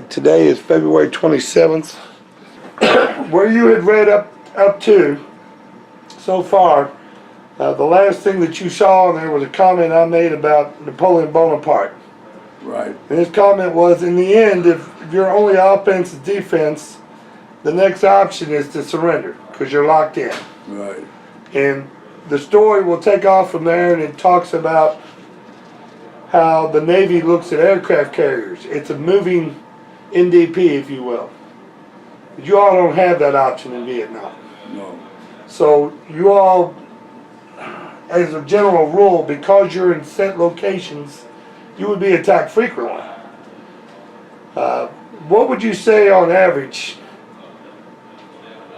Today is February 27th. Where you had read up to so far, the last thing that you saw in there was a comment I made about Napoleon Bonaparte. Right. And his comment was, in the end, if your only offense is defense, the next option is to surrender because you're locked in. Right. And the story will take off from there, and it talks about how the Navy looks at aircraft carriers. It's a moving NDP, if you will. But you all don't have that option in Vietnam. No. So you all, as a general rule, because you're in set locations, you would be attacked frequently. What would you say on average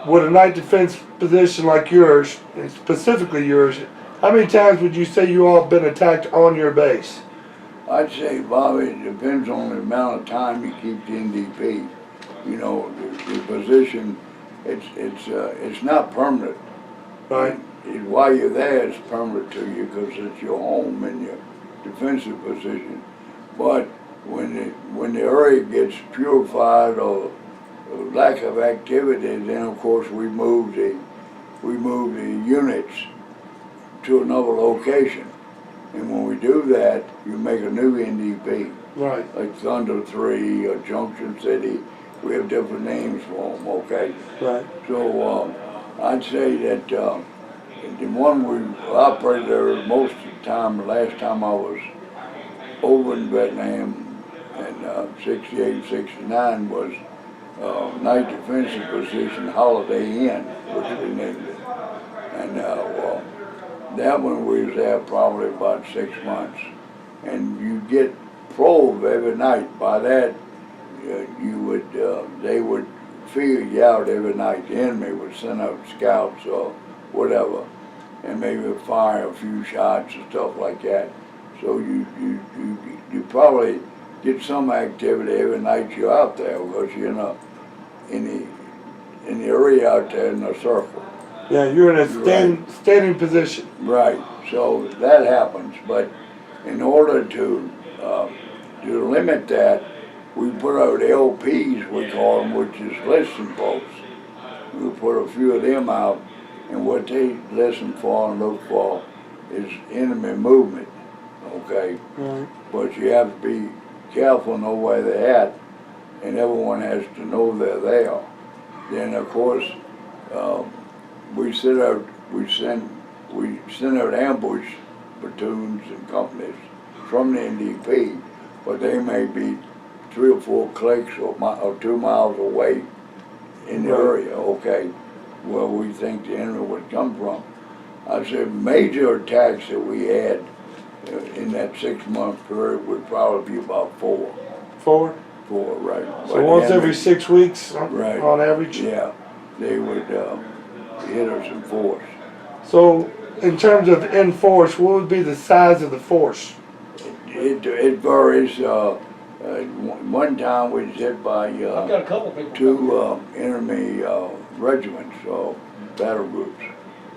would a night defense position like yours, and specifically yours, how many times would you say you all have been attacked on your base? I'd say, Bobby, it depends on the amount of time you keep the NDP. You know, the position, it's not permanent. Right. While you're there, it's permanent to you because it's your home and your defensive position. But when the area gets purified or lack of activity, then of course we move the units to another location. And when we do that, you make a new NDP. Right. Like Thunder 3 or Junction City. We have different names for them, okay? Right. So I'd say that the one we operated there most of the time, the last time I was over in Vietnam in 68, 69 was night defensive position Holiday Inn, which we named it. And that one we was there probably about 6 months. And you get probed every night. By that, they would figure you out every night. The enemy would send out scouts or whatever, and maybe fire a few shots and stuff like that. So you probably get some activity every night you're out there because you're not in the area out there in a circle. Yeah, you're in a standing position. Right. So that happens, but in order to limit that, we put out LPs, we call them, which is listening posts. We put a few of them out, and what they listen for and look for is enemy movement, okay? Right. But you have to be careful, know where they're at, and everyone has to know they're there. Then, of course, we send out ambush platoons and companies from the NDP, but they may be 3 or 4 clicks or 2 miles away in the area, okay, where we think the enemy would come from. I'd say major attacks that we had in that 6-month period would probably be about 4. 4? 4, right. So once every 6 weeks, right, on average? Yeah, they would hit us in force. So in terms of in force, what would be the size of the force? It varies. One time we was hit by 2 enemy regiments or battle groups.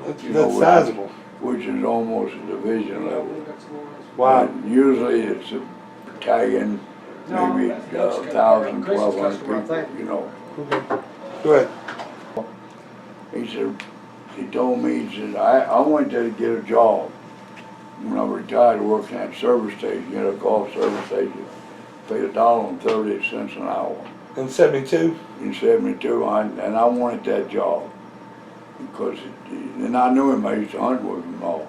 That's sizable. Which is almost a division level. Wow. And usually it's a battalion, maybe 1,000, 1,200 people, you know. Okay. Go ahead. He told me, he said, I went there to get a job. When I retired, working at service station, a golf service station, paid $1.30 an hour. In 72? In 72, and I wanted that job. Because, and I knew him, I used to hunt with him and all.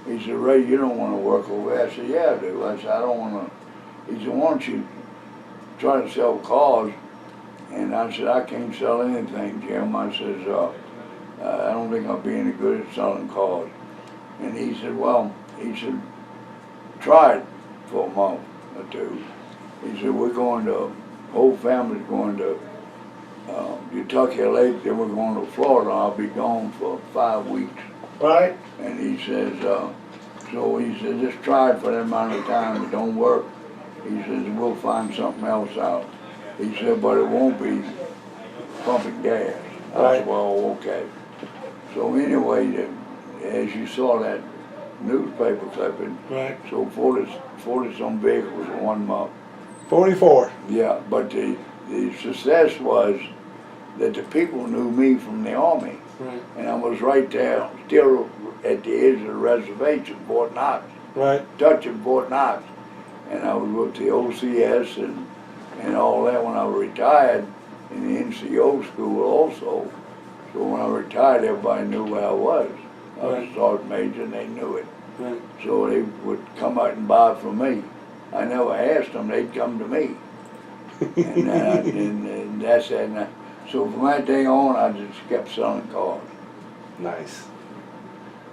He said, Ray, you don't want to work over there. I said, yeah, I do. I said, I don't want to. He said, why don't you try to sell cars? And I said, I can't sell anything, Jim. I said, I don't think I'll be any good at selling cars. And he said, well, try it for a month or 2. He said, whole family's going to Kentucky Lake, then we're going to Florida. I'll be gone for 5 weeks. Right. And he says, so he said, just try it for that amount of time. It don't work. He says, we'll find something else out. He said, but it won't be pumping gas. I said, well, okay. So anyway, as you saw that newspaper clipping, right. So 40 some vehicles in 1 month. 44. Yeah, but the success was that the people knew me from the Army. Right. And I was right there, still at the edge of the reservation, Fort Knox, Right. touching Fort Knox. And I was with the OCS and all that when I retired in the NCO school also. So when I retired, everybody knew where I was. I was a sergeant major and they knew it. Right. So they would come out and buy from me. I never asked them, they'd come to me. And that's that. And so from that day on, I just kept selling cars. Nice.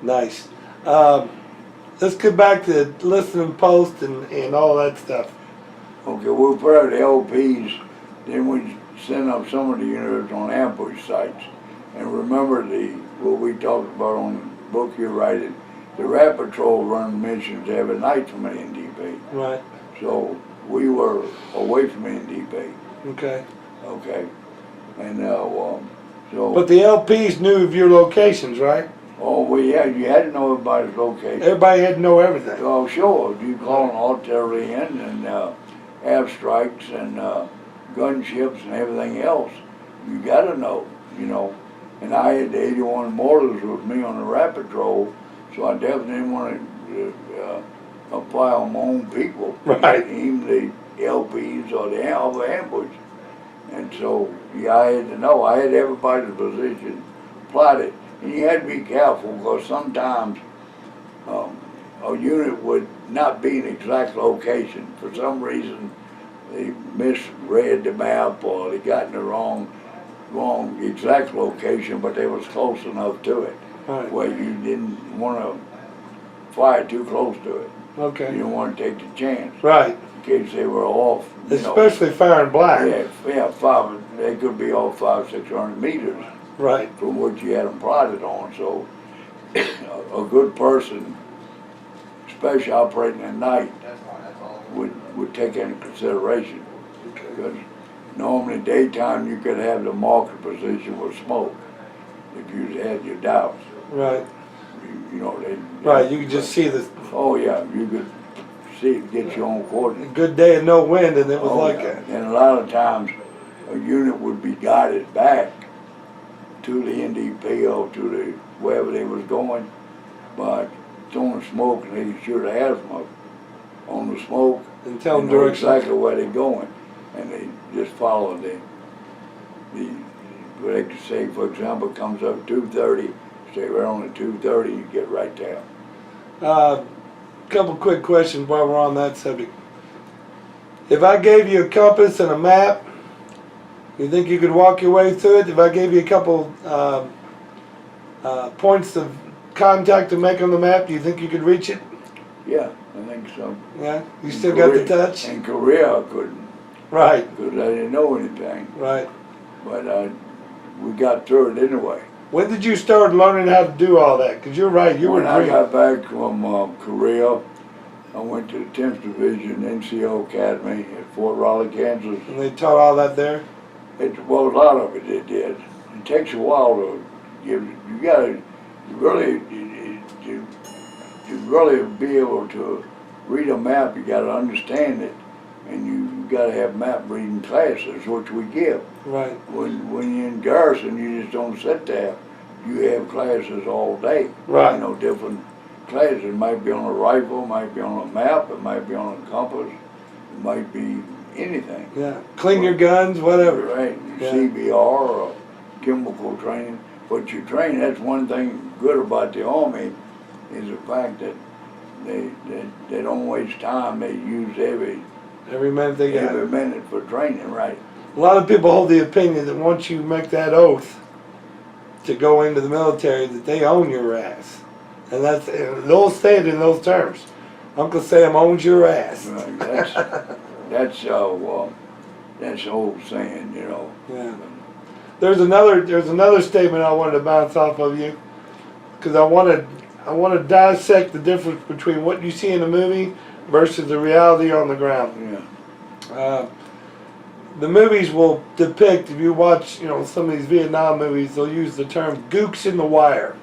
Nice. Let's get back to listening post and all that stuff. Okay, we'll put out the LPs, then we send up some of the units on ambush sites. And remember what we talked about on the book you're writing, the Rat Patrol run missions every night from an NDP. Right. So we were away from NDP. Okay. Okay. And so. But the LPs knew of your locations, right? Oh, you had to know everybody's location. Everybody had to know everything. Oh, sure. You call an artillery in and airstrikes and gunships and everything else. You got to know, you know. And I had the 81 mortars with me on the Rat Patrol, so I definitely didn't want to apply on my own people. Right. Even the LPs or the other ambush. And so, yeah, I had to know. I had everybody's position plotted. And you had to be careful because sometimes a unit would not be in exact location. For some reason, they misread the map or they got in the wrong exact location, but they was close enough to it. Right. Where you didn't want to fire too close to it. Okay. You didn't want to take the chance. Right. In case they were off. Especially firing blind. Yeah, they could be off 500-600 meters. Right. From what you had them plotted on. So a good person, especially operating at night, would take that into consideration. Because normally daytime you could have the marker position with smoke if you had your doubts. Right. You know, right, you could just see the. Oh yeah, you could see it, get your own coordinates. Good day and no wind, and it was like yeah. that. And a lot of times a unit would be guided back to the NDP or to the wherever they was going, but throwing smoke and they shoot a hazmat on the smoke and tell them know direction. exactly where they're going, and they just follow the they could say, for example, it comes up 2:30, stay right on at 2:30, you get right there. Couple quick questions while we're on that subject. If I gave you a compass and a map, you think you could walk your way through it? If I gave you a couple points of contact to make on the map, do you think you could reach it? Yeah, I think so. Yeah? You still got the touch? In Korea I couldn't. Right. Because I didn't know anything. Right. But we got through it anyway. When did you start learning how to do all that? Because you're right, you were When I got back from Korea, I went to the 10th Division NCO Academy at Fort Raleigh, Kansas. And they taught all that there? Well, a lot of it did. It takes a while to give. You gotta really to really be able to read a map. You gotta understand it, and you gotta have map reading classes, which we give. Right. When you're in garrison, you just don't sit there. You have classes all day. Right. You know, different classes. It might be on a rifle, it might be on a map, it might be on a compass, it might be anything. Yeah. Clean your guns, whatever. Right. Yeah. CBR or chemical training. But you train, that's one thing good about the Army, is the fact that they don't waste time. They use every minute they got. Every minute for training, right. A lot of people hold the opinion that once you make that oath to go into the military, that they own your ass. And they'll say it in those terms. Uncle Sam owns your ass. Right. That's the old saying, you know. Yeah. There's another statement I wanted to bounce off of you, because I want to dissect the difference between what you see in the movie versus the reality on the ground. Yeah. The movies will depict, if you watch, some of these Vietnam movies, they'll use the term "gooks in the wire."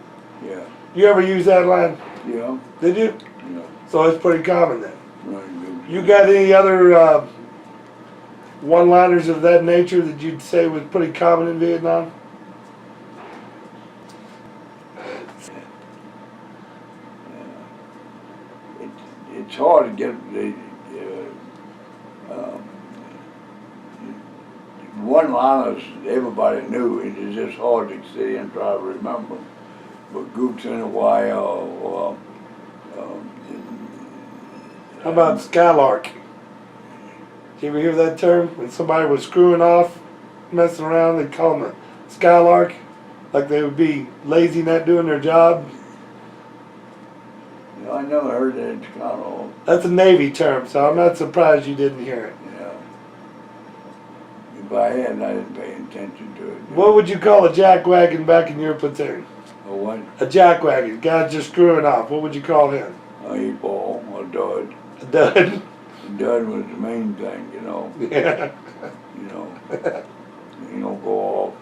Yeah. You ever use that line? Yeah. Did you? Yeah. So it's pretty common then. Right. You got any other one-liners of that nature that you'd say was pretty common in Vietnam? It's hard to get the one-liners everybody knew. It's just hard to sit and try to remember. But Goops in a Wire or How about Skylark? Did you ever hear that term? When somebody was screwing off, messing around, they'd call them a Skylark. Like they would be lazy, not doing their job. I never heard that in Chicago. That's a Navy term, so I'm not surprised you didn't hear it. Yeah. If I had, I didn't pay attention to it. What would you call a jackwagon back in your platoon? A what? A jackwagon. Guy's just screwing off. What would you call him? A eight ball, a dud. A dud. A dud was the main thing, you know. Yeah. You know, you don't go off.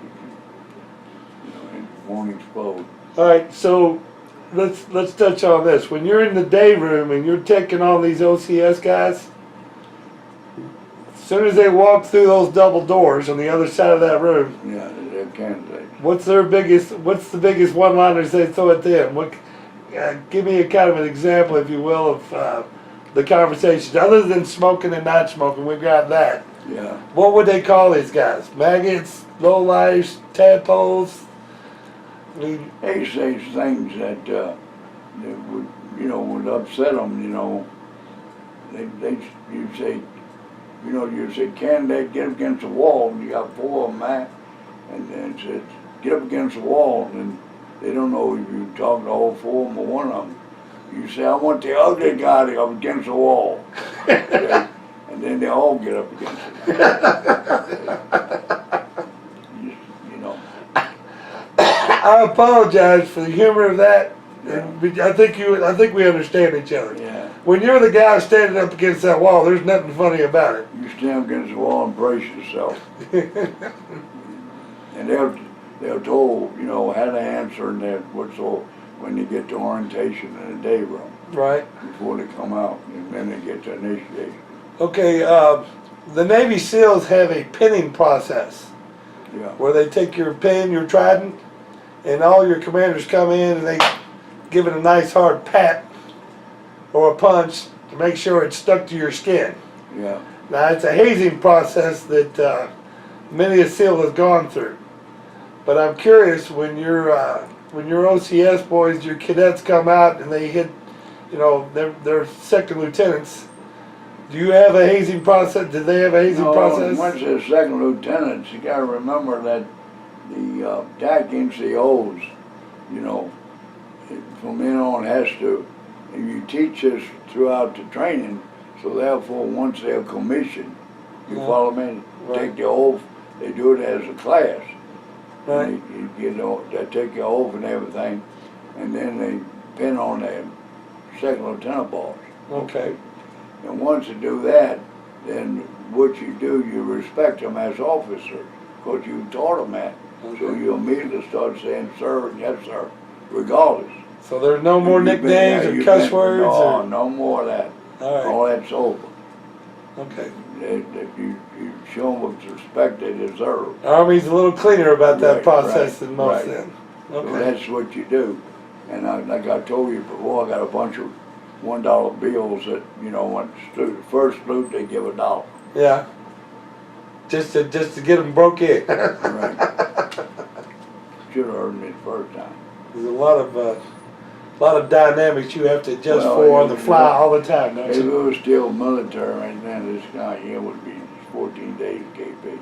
You know, it won't explode. All right, so let's touch on this. When you're in the day room and you're taking on these OCS guys, as soon as they walk through those double doors on the other side of that room, Yeah, they're candidates. what's the biggest one-liners they throw at them? Give me a kind of an example, if you will, of the conversations. Other than smoking and not smoking, we've got that. Yeah. What would they call these guys? Maggots, lowlifes, tadpoles? I mean, They say things that would, you know, would upset them, you know. You say, candidate, get up against the wall, and you got four of them, man. And then it says, get up against the wall, and they don't know if you're talking to all four of them or one of them. You say, I want the ugly guy to up against the wall. Okay? And then they all get up against it. You know. I apologize for the humor of that. Yeah. I think we understand each other. Yeah. When you're the guy standing up against that wall, there's nothing funny about it. You stand against the wall and brace yourself. And they're told, you know, how to answer and that when they get to orientation in the day room. Right. Before they come out, and then they get to initiation. Okay, the Navy SEALs have a pinning process Yeah. where they take your pin, your trident, and all your commanders come in and they give it a nice hard pat or a punch to make sure it's stuck to your skin. Yeah. Now, it's a hazing process that many a SEAL has gone through. But I'm curious, when your OCS boys, your cadets come out and they hit, you know, they're second lieutenants, do you have a hazing process? Did they have a hazing process? Once they're second lieutenants, you got to remember that the DAC NCOs, you know, from then on has to, and you teach this throughout the training, so therefore once they're commissioned, you follow me, Right. take the oath, they do it as a class. Right. They take your oath and everything, and then they pin on their second lieutenant balls. Okay. And once you do that, then what you do, you respect them as officers, because you taught them that. Okay. So you immediately start saying, sir, and yes, sir, regardless. So there's no more nicknames or cuss words? No, no more of that. All right. All that's over. Okay. You show them with respect they deserve. Army's a little cleaner about that Right, process right, than most right. then. So Okay. that's what you do. And like I told you before, I got a bunch of $1 bills that, you know, when the first salute, they give $1. Yeah. Just to get them broke in. Right. Should have heard me the first time. There's a lot of dynamics you have to adjust Well, for on the you fly know, all the time, don't If it you? was still military right now, this guy here would be 14 days KP.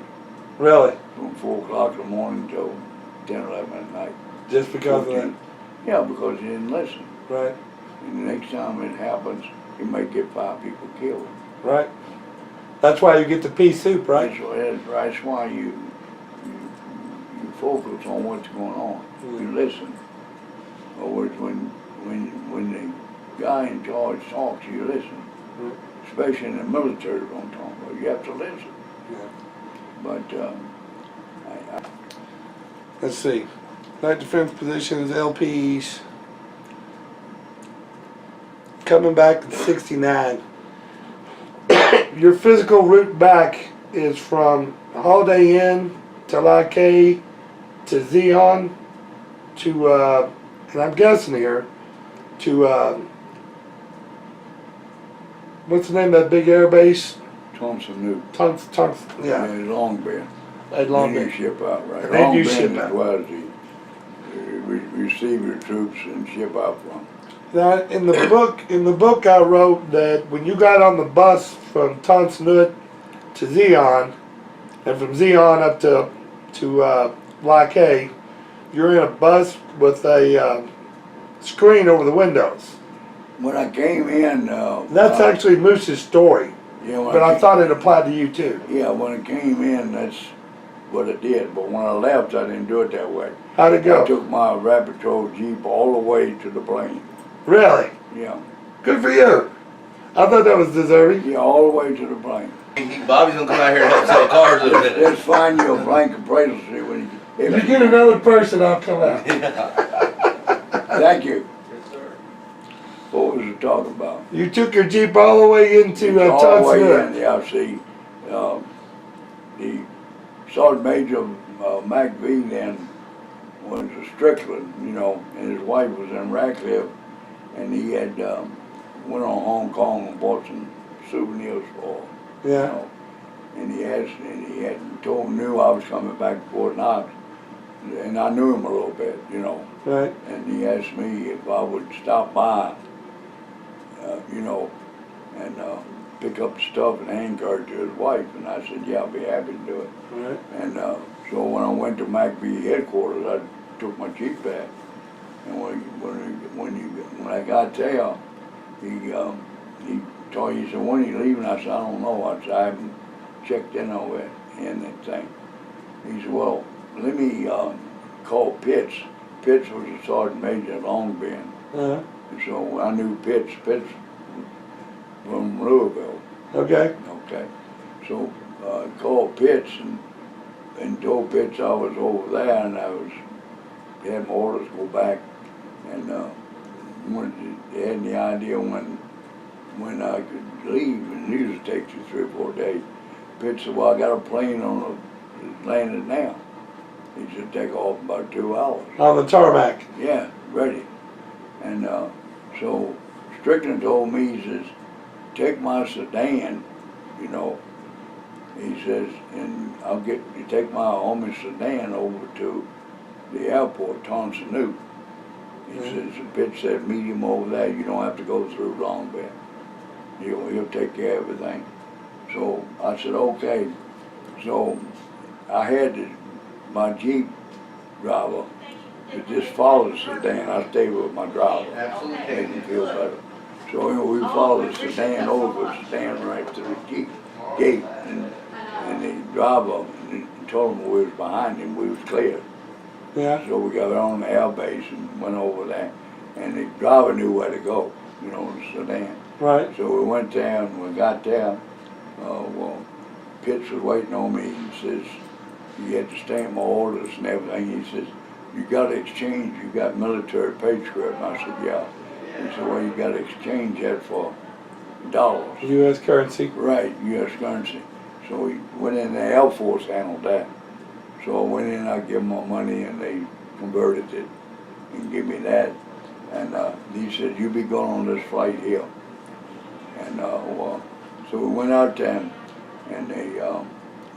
Really? From 4 o'clock in the morning till 10, 11 at night. Just because of 14. Yeah, because he didn't listen. that? Right. And the next time it happens, you might get 5 people killed. Right. That's why you get the pea soup, right? That's why you focus on what's going on. You listen. Or when the guy in charge talks, you listen. Especially in the military, don't talk about. You have to listen. Yeah. But Let's see. Night defense positions, LPs. Coming back in '69. Your physical route back is from Holiday Inn to IK to Xeon to, and I'm guessing here, to, what's the name of that big air base? Thompson New. Yeah. Long Bend. At Long Then Beach. you ship out, right? And then Long you Bend ship is out. where the receive your troops and ship out from. Now, in the book I wrote that when you got on the bus from Tonsnut to Zion, and from Zion up to YK, you're in a bus with a screen over the windows. When I came in, That's actually Moose's story, yeah, when but I came- thought it applied to you too. Yeah, when I came in, that's what I did. But when I left, I didn't do it that way. How'd it I go? took my Rapid Patrol Jeep all the way to the plane. Really? Yeah, Good for you. I thought that was deserving. yeah, all the way to the plane. Bobby's gonna come out here and help sell cars in a minute. Let's find you a blank appraisal sheet when If you get another person, I'll come out. Thank you. What was you talking about? You took your Jeep all the way into All the way Tonsnut. in, yeah, see, the Sergeant Major McVie then was a Strickland, you know, and his wife was in Radcliffe, and he had went on Hong Kong and bought some souvenirs for her, you Yeah. know. And he had knew I was coming back to Fort Knox, and I knew him a little bit, you know. Right. And he asked me if I would stop by, you know, and pick up the stuff and hand cart to his wife. And I said, yeah, I'll be happy to do it. Right. And so when I went to McVie headquarters, I took my Jeep back. And when I got there, he told me, he said, when are you leaving? I said, I don't know. I said, I haven't checked in on it and that thing. He said, well, let me call Pitts. Pitts was a sergeant major at Long Bend. Uh-huh. So I knew Pitts from Louisville. Okay. Okay. So I called Pitts and told Pitts I was over there and had my orders go back. And they had the idea when I could leave, and it usually takes you 3 or 4 days. Pitts said, well, I got a plane landed now. He said, take off in about 2 hours. On the tarmac. Yeah, ready. And so Strickland told me, he says, take my sedan, you know. He says, and I'll get you take my homie sedan over to the airport, Tonsnut. He says, Pitts said, meet him over there. You don't have to go through Long Bend. He'll take care of everything. So I said, okay. So I had my Jeep driver to just follow the sedan. I stayed with my driver. Absolutely. Make him feel better. So anyway, we followed the sedan over, the sedan right to the Jeep gate, and the driver told him we was behind him, we was clear. Yeah. So we got on the air base and went over there, and the driver knew where to go, you know, the sedan. Right. So we went there, and we got there, well, Pitts was waiting on me. He says, you had to stamp my orders and everything. He says, you got to exchange, you got military pay script. And I said, yeah. He said, well, you got to exchange that for dollars. U.S. currency. Right, U.S. currency. So we went in, the Air Force handled that. So I went in, I gave them my money, and they converted it and gave me that. And he said, you be going on this flight here. And well, so we went out there, and the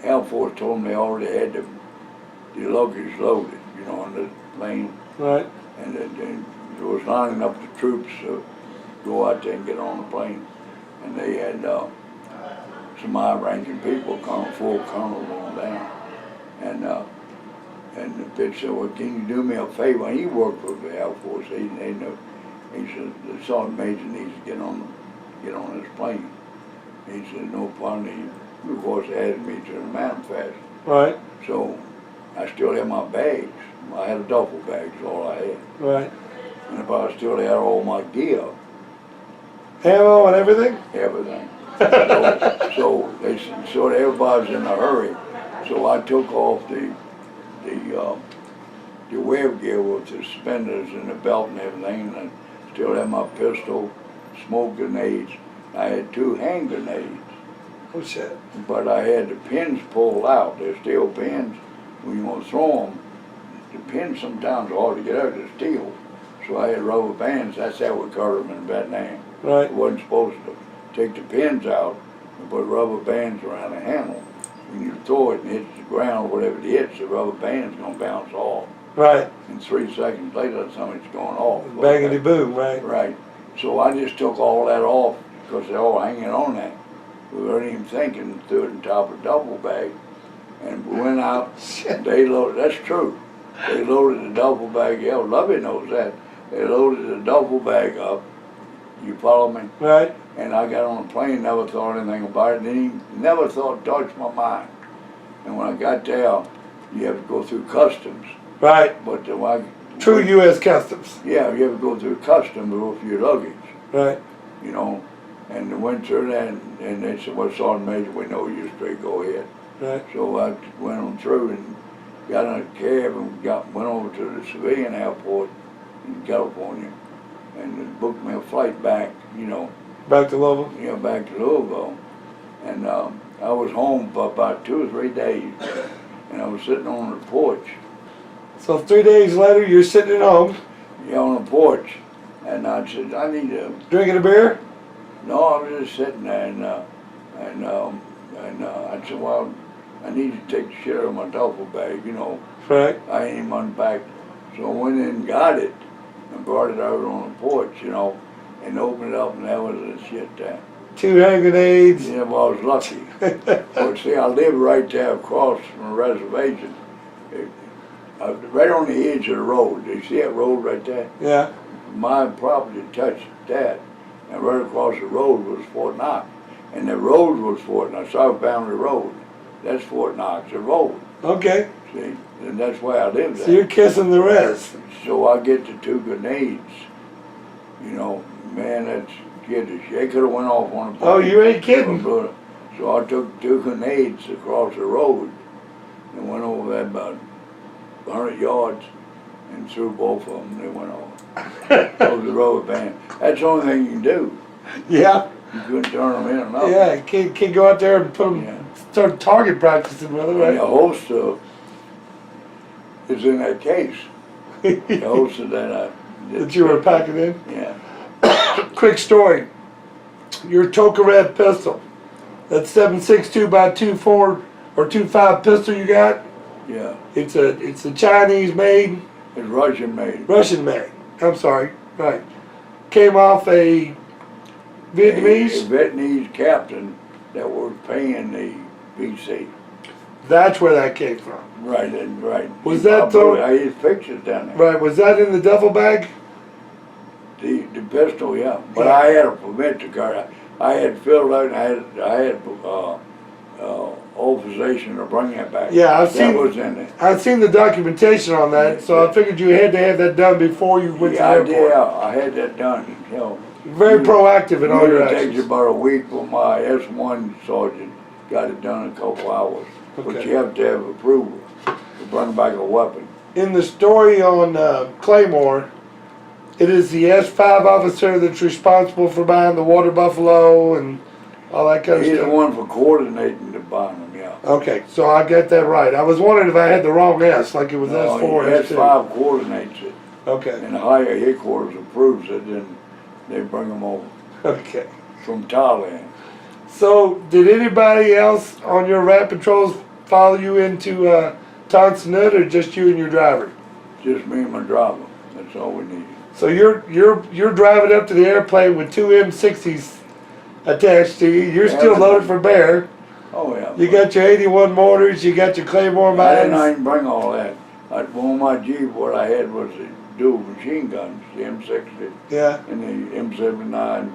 Air Force told them they already had the luggage loaded, you know, on the plane. Right. And they was lining up the troops to go out there and get on the plane. And they had some high-ranking people, full colonels on down. And the Pitts said, well, can you do me a favor? And he worked for the Air Force. He said, the sergeant major needs to get on this plane. He said, no problem. He, of course, added me to the manifest. Right. So I still had my bags. I had a duffel bag, is all I had. Right. And if I still had all my gear, Ammo and everything. everything. So everybody's in a hurry. So I took off the web gear with the suspenders and the belt and everything, and I still had my pistol, smoke grenades. I had 2 hand grenades, Oh shit. But I had the pins pulled out. They're steel pins. When you want to throw them, the pins sometimes are hard to get out. They're steel. So I had rubber bands. That's how we caught them in Vietnam. Right. It wasn't supposed to take the pins out and put rubber bands around the handle. When you throw it and it hits the ground, whatever it hits, the rubber band's gonna bounce off. Right. And 3 seconds later, something's going off. Bangity boom, right? Right. So I just took all that off because they're all hanging on that. We weren't even thinking, threw it on top of a duffel bag. And we went out, they loaded, that's true. They loaded the duffel bag, yeah, Lovey knows that. They loaded the duffel bag up, you follow me? Right. And I got on a plane, never thought anything about it, didn't even, never thought it touched my mind. And when I got there, you have to go through customs. Right. But True U.S. Customs. yeah, you have to go through customs with your luggage. Right. You know, and they went through that, and they said, well, Sergeant Major, we know you're straight, go ahead. Right. So I went on through and got in a cab and went over to the civilian airport in California and booked me a flight back, you know, Back to Louisville. back to Louisville. And I was home for about 2 or 3 days, and I was sitting on the porch, So 3 days later, you're sitting at home on the porch, and I said, I need to. drinking a beer. No, I was just sitting there, and I said, well, I need to take the shit out of my duffel bag, you know. Right. I ain't even unpacked. So I went in and got it and brought it out on the porch, you know, and opened it up, and there was the shit there. 2 hand grenades. Yeah, well, I was lucky. But see, I live right there across from a reservation. Right on the edge of the road. You see that road right there? Yeah. My property touched that, and right across the road was Fort Knox. And the road was Fort Knox, South Boundary Road. That's Fort Knox, the road. Okay. See, and that's where I lived So at. you're kissing the res. So I get the 2 grenades. You know, man, that's kiddish. They could have went off on a plane. Oh, you ain't kidding. So I took 2 grenades across the road and went over there about 100 yards and threw both of them. They went off. Over the rubber band. That's the only thing you can do. Yeah. You couldn't turn them in or nothing. Yeah. Can't go out there and put them. Yeah. Start target practicing with it, And right? the holster is in that case. The holster That you were packing in. Yeah. Quick story. Your Tokarev pistol. That 7.62 by 2.4 or 2.5 pistol you got. Yeah. It's a Chinese made, It's Russian made. Russian made. I'm sorry. Right. Came off a A Vietnamese. Vietnamese captain that was paying the PC. That's where that came from. Right, and right. Was that I had pictures down there. Right. Was that in the duffel bag? The pistol, yeah. But I had a permit to carry. I had filled out and I had authorization to bring that back. Yeah, I've seen. That was in it. I've seen the documentation on that, so I figured you had to have that done before you went Yeah, to the airport. I had that done. You know, Very proactive in all your it takes actions. about a week for my S1 sergeant got it done in a couple hours. But Okay. you have to have approval to bring back a weapon. In the story on Claymore, it is the S5 officer that's responsible for buying the water buffalo and all that kind of He's the stuff. one for coordinating the buying them, yeah. Okay, so I got that right. I was wondering if I had the wrong S, like it was No, S4 or S2. S5 coordinates it, Okay, and the higher headquarters approves it, and they bring them over okay. from Thailand. So, did anybody else on your rat patrols follow you into Tonsanut, or just you and your driver? Just me and my driver. That's all we needed. So you're driving up to the airplane with 2 M60s attached to you. You're Yeah, still but- loaded for bear. Oh yeah. You got your 81 mortars. You got your Claymore I didn't mines. even bring all that. On my Jeep, what I had was the dual machine guns, the M60 Yeah. and the M79,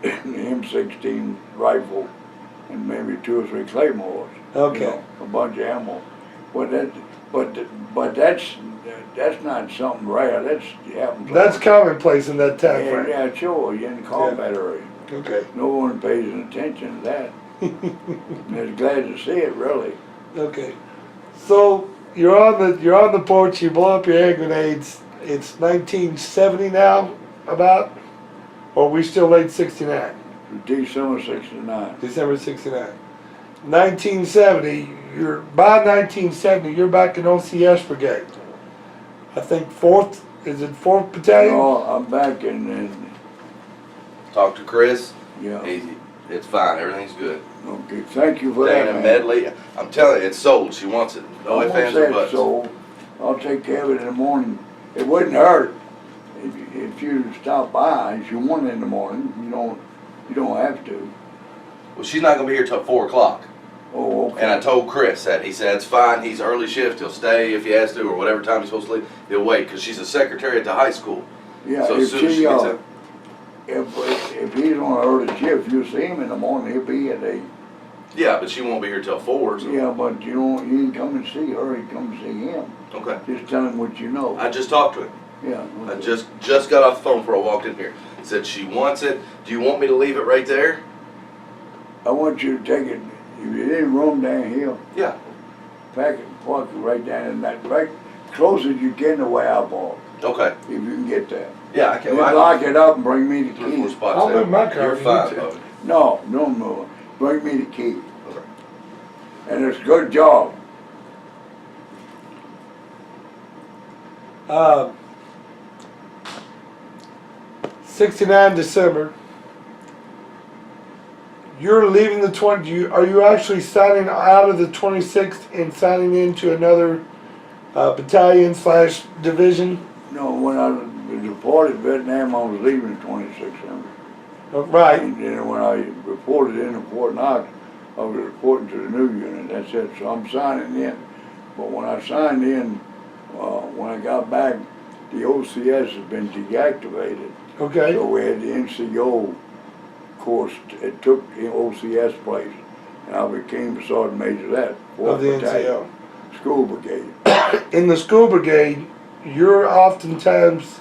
and the M16 rifle, and maybe 2 or 3 Claymores. Okay. You know, a bunch of ammo. But that's not something rare. That's happens. That's commonplace in that time yeah, frame. yeah, sure. You're in the combat area. Okay. No one pays any attention to that. And they're glad to see it, really. Okay. So you're on the porch. You blow up your hand grenades. It's 1970 now, about, or we still late '69. December '69. December 69. 1970, by 1970, you're back in OCS Brigade. I think 4th, is it 4th Battalion? No, I'm back in Talk to Chris. yeah. Easy. It's fine. Everything's good. Okay, thank you for that, Dana man. Medley. I'm telling you, it's sold. She wants it. No I ifs, won't ands, say or it's buts. sold. I'll take care of it in the morning. It wouldn't hurt if you stop by, if you want in the morning. You don't have to. Well, she's not gonna be here till 4 o'clock. Oh, okay. And I told Chris that. He said it's fine. He's early shift. He'll stay if he has to, or whatever time he's supposed to leave. He'll wait because she's a secretary at the high school. Yeah, So if as soon as she gets in. if he's on an early shift, you see him in the morning. He'll be at 8. Yeah, but she won't be here till 4. So. Yeah, but you ain't come and see her. You come and see him. Okay. Just tell him what you know. I just talked to him. Yeah. I Okay. just got off the phone before I walked in here. Said she wants it. Do you want me to leave it right there? I want you to take it. If you're in room down here, Yeah. pack it, park it right down in that, right close as you can to where I park. Okay. If you can get there. Yeah, I can. You lock it up and bring me the 3 or 4 key. spots I'll there. move my car You're if you fine, need to. Bubby. No, no more. Bring me the key. Okay. And it's a good job. 69 December. You're leaving the 20. Are you actually signing out of the 26th and signing into another battalion / division? No, when I was reported Vietnam, I was leaving 2600. Right. And then when I reported in Fort Knox, I was reporting to the new unit. That's it. So I'm signing in. But when I signed in, when I got back, the OCS has been deactivated. Okay. So we had the NCO course. It took the OCS place, and I became a sergeant major that Of the 4th Battalion, NCO. School Brigade. In the school brigade, you're oftentimes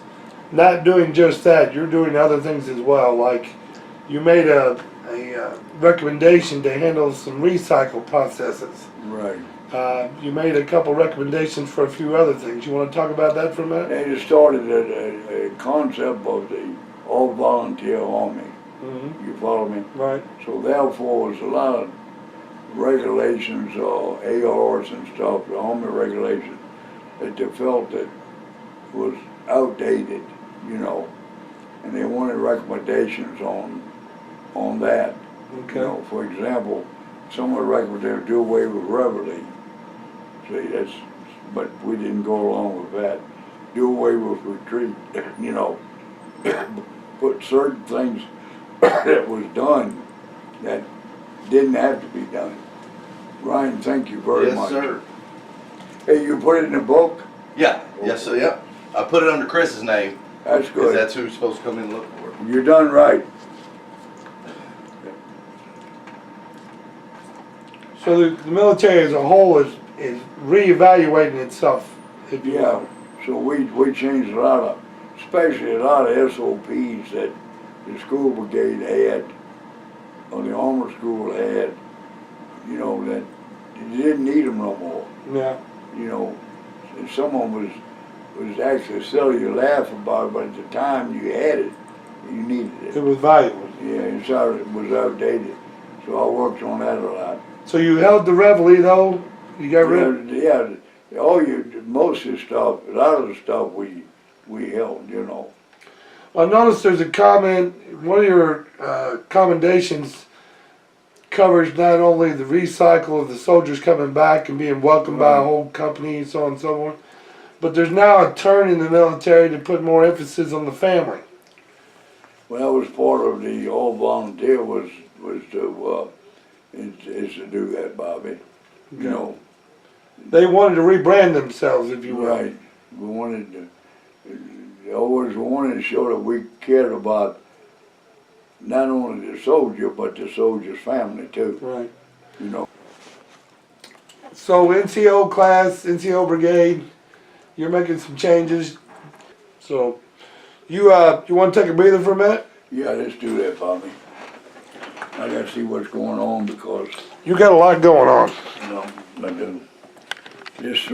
not doing just that. You're doing other things as well. Like you made a recommendation to handle some recycle processes. Right. You made a couple recommendations for a few other things. You want to talk about that for a minute? They just started a concept of the all-volunteer army. Mm-hmm. You follow me? Right. So therefore, there's a lot of regulations or ARs and stuff, the army regulations, that they felt that was outdated, and they wanted recommendations on that. Okay. For example, some of the recommendations do away with reveille. See, but we didn't go along with that. Do away with retreat, put certain things that was done that didn't have to be done. Ryan, thank you very much. Yes, sir. Hey, you put it in the book? Yeah. Yes, sir. Yeah. I put it under Chris's name That's because good. that's who's supposed to come in and look for it. You done right. So the military as a whole is reevaluating itself, if you Yeah. will. So we changed especially a lot of SOPs that the school brigade had, or the armor school had, that you didn't need them no more. Yeah. And some of them was actually silly to laugh about it, but at the time you had it, you needed It it. was valuable. Yeah, it was outdated. So I worked on that a lot. So you held the reveille though? You got rid Yeah, most of the stuff, a lot of the stuff we held, I noticed there's a comment, one of your commendations covers not only the recycle of the soldiers coming back and being welcomed by a whole company and so on and so forth, but there's now a turn in the military to put more emphasis on the family. Well, that was part of the all volunteer was to do that, Bobby. They wanted to rebrand themselves, if you will. Right. We always wanted to show that we cared about not only the soldier, but the soldier's family too. Right. You know. So NCO class, NCO brigade, you're making some changes. So you want to take a breather for a minute? Yeah, let's do that, Bobby. I gotta see what's going on because, You got a lot going on. I do. Just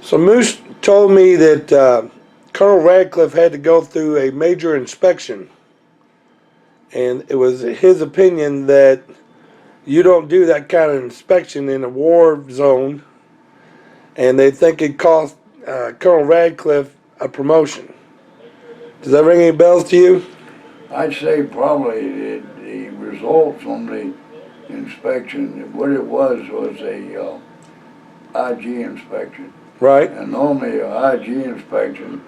So Moose told me that Colonel Radcliffe had to go through a major inspection, and it was his opinion that you don't do that kind of inspection in a war zone, and they think it cost Colonel Radcliffe a promotion. Does that ring any bells to you? I'd say probably the results from the inspection, what it was a IG inspection. Right. And normally a IG inspection,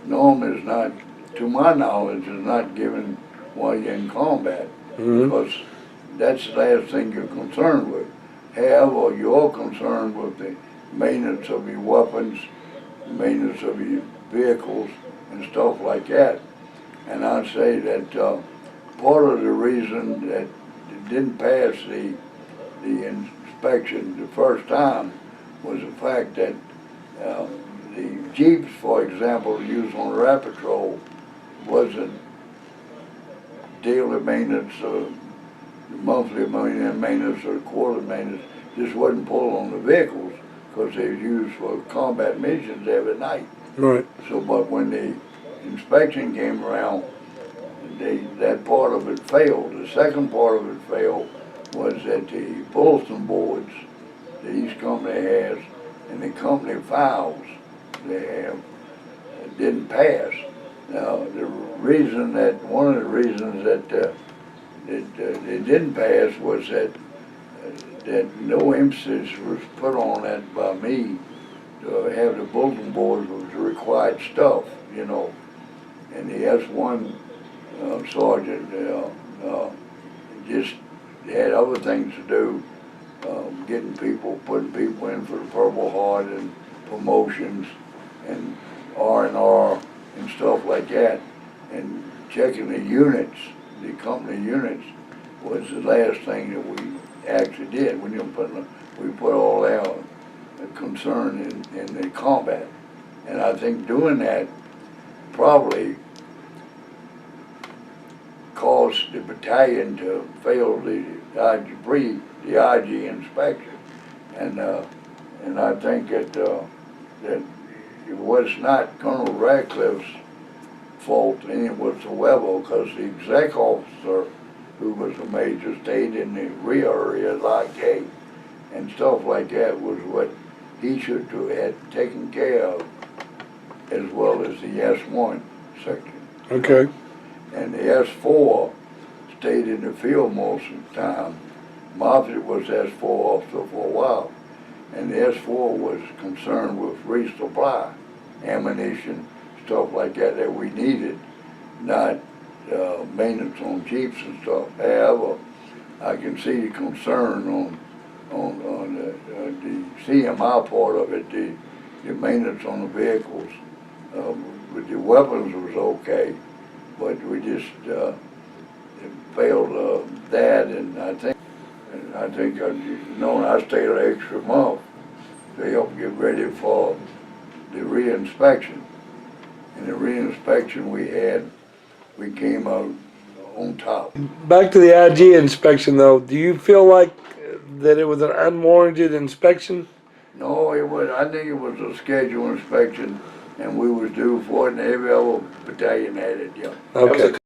is not, to my knowledge, is not given while you're in combat. Mm-hmm. Because that's the last thing you're concerned with. However, you're concerned with the maintenance of your weapons, maintenance of your vehicles, and stuff like that. And I'd say that part of the reason that it didn't pass the inspection the first time was the fact that the Jeeps, for example, used on the Rapid Patrol wasn't daily maintenance or monthly maintenance or quarterly maintenance, just wasn't pulled on the vehicles because they were used for combat missions every night. Right. So, but when the inspection came around, that part of it failed. The second part of it failed was that the bulletin boards that each company has and the company files they have didn't pass. Now, one of the reasons that it didn't pass was that no emphasis was put on that by me to have the bulletin boards was the required stuff, you know. And the S1 sergeant just had other things to do, putting people in for the Purple Heart and promotions and R&R and stuff like that. And checking the units, the company units, was the last thing that we actually did. We put all our concern in the combat. And I think doing that probably caused the battalion to fail the IG inspection. And I think that it was not Colonel Radcliffe's fault any whatsoever, because the exec officer, who was a major, stayed in the rear area like gate and stuff like that, was what he should have had taken care of, as well as the S1 section. Okay. And the S4 stayed in the field most of the time. Moffitt was S4 officer for a while, and the S4 was concerned with resupply, ammunition, stuff like that we needed, not maintenance on Jeeps and stuff. However, I can see the concern on the CMI part of it, the maintenance on the vehicles. With the weapons was okay, but we just failed that, and I think I stayed an extra month to help get ready for the re-inspection. And the re-inspection we came out on top. Back to the IG inspection, though. Do you feel like that it was an unwarranted inspection? No, I think it was a scheduled inspection, and we was due for it, and every other battalion had it, yeah. Okay.